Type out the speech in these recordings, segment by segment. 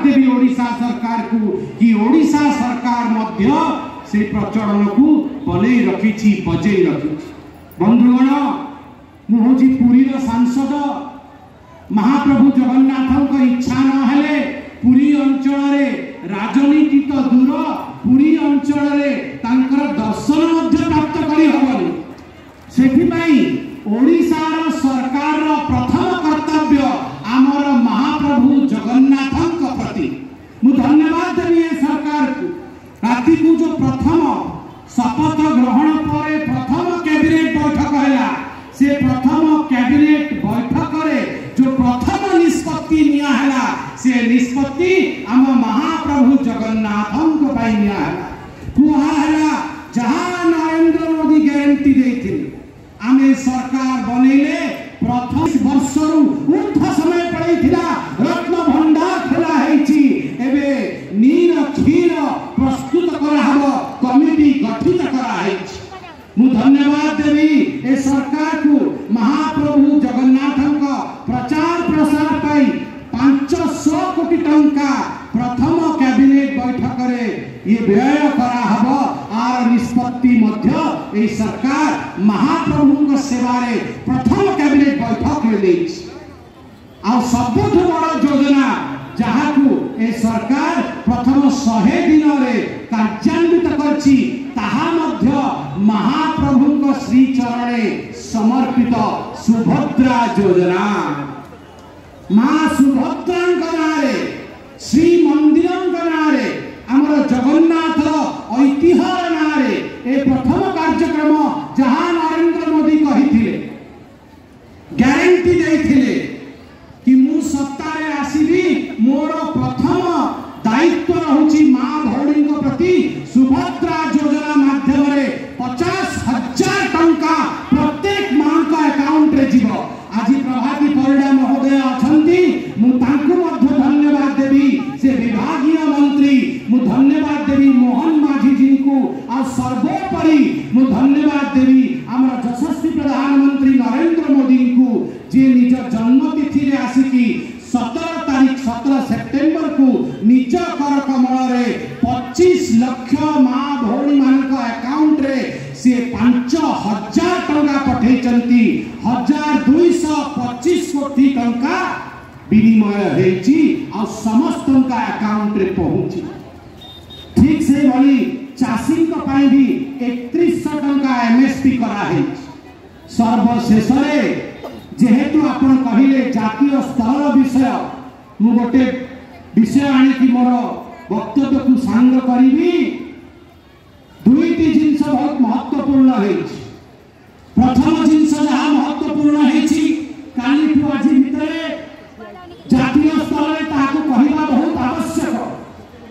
देवी ओडिशा सरकार को कि ओडिशा सरकार मध्य से प्रचलन को बनै रखी बजे रखी। बंधुगण मुझे पुरी सांसद महाप्रभु जगन्नाथ इच्छा न हेले पुरी अंचल राजनीति तो दूर पुरी अंचल दर्शन प्राप्त कर ओडिशार सरकार प्रथम कर्तव्य आमर महाप्रभु जगन्नाथ प्रति मु धन्यवाद देवी सरकार को। राति को जो प्रथम शपथ ग्रहण पर प्रथम कैबिनेट बैठक है से प्रथम कैबिनेट बैठक रे जो प्रथम निष्पत्ति निया है से निष्पत्ति आम महाप्रभु जगन्नाथ निया है जहाँ नरेंद्र मोदी गारंटी देते आमे सरकार बनैले प्रथम वर्ष ऊर्ध समय पड़ेगा रत्न भंडार खोला एबे नीर क्षीर प्रस्तुत कराहब कमिटी गठित कराई। मु धन्यवाद देवी ए सरकार को महाप्रभु जगन्नाथ प्रचार प्रसार पाई 500 कोटी टंका प्रथम कैबिनेट बैठक रे ये व्यय कराहब आर निष्पत्ति मध्य ए सरकार महाप्रभु सेवा रे प्रथम कैबिनेट बैठक ले आ सबुठ बड़ योजना जहाँ को ए सरकार प्रथम 100 दिन रे कार्यान्वित करछि ताहा मध्य महाप्रभु श्री चरणे समर्पित सुभद्रा योजना मां सुभद्रा नारे श्री मंदिर नारे आमर जगन्नाथ ऐतिह्य नारे ए प्रथम कार्यक्रम जहाँ नरेंद्र मोदी कही गारंटी देथिले कि मु सत्तारे आसीबी मोर प्रथम दायित्व रहउची मां भौणी प्रति सुभद्रा योजना माध्यम रे 50,000 टंका प्रत्येक मां का अकाउंट रे जीव। आज प्रभाती परिडा महोदय अछंती मु तांको मध्य धन्यवाद देवी से विभागीय मंत्री मु धन्यवाद देवी मोहन माझी जी को आ सर्वोपरि मु धन्यवाद देवी हमर यशस्वी प्रधानमंत्री नरेंद्र मोदी को जे निज जन्मतिथि रे आसिकी 17 सेप्टेम्बर को निज कर कमल रे 25 लाख मां भौणी मान अकाउंट रे से 5,000 टंका पठेचंती 1,225 कोटी टंका विनिमय हेची आ समस्त का अकाउंट रे पहुंची। ठीक से भली चाषी भी 3100 टंका एमएसपी करा है। सर्वशेष जेहेतु आपण कहिले जातीय स्तर विषय मु गोटे विषय आनी मोर वक्तव्य को सांग करी दुईटी जिनस बहुत महत्वपूर्ण है। प्रथम जिनस जहाँ महत्वपूर्ण है काली आज भितर जातीय स्तर ताको कहवा बहुत आवश्यक।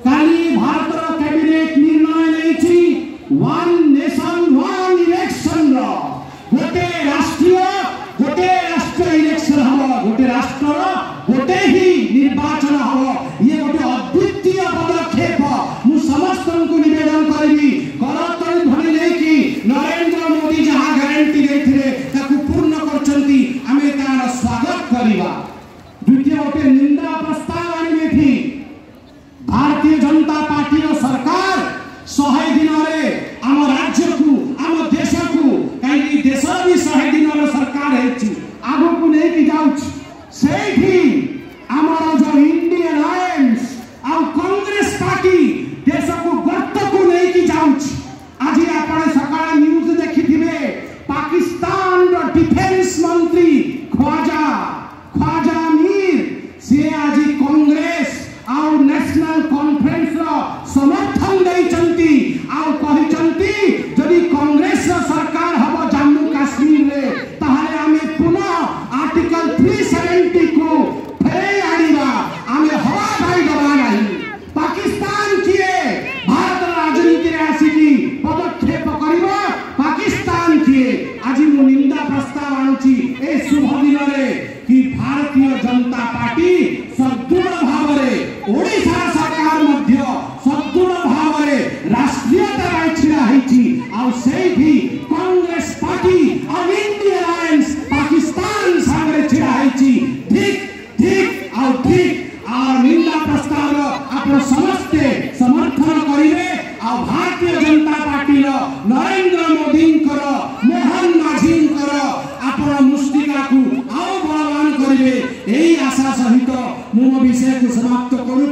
काली भारत कैबिनेट निर्णय लेछि वन नेशन वन इलेक्शन गोटे राष्ट्र इलेक्शन हम गोटे राष्ट्र गोटे ही निर्वाचन हम ये गोटे अद्वितीय पदक्षेप मु समस्त को निवेदन करी करतल धनी लेकि नरेंद्र मोदी जहाँ गारंटी देथिले ताकू पूर्ण करचंती समस्ते समर्थन करेंगे आ भारतीय जनता पार्टी नरेंद्र मोदी मोहन माझी आपण मुष्टिका को आउ बलवान करेंगे यही आशा सहित मो विषय को समाप्त करूँ।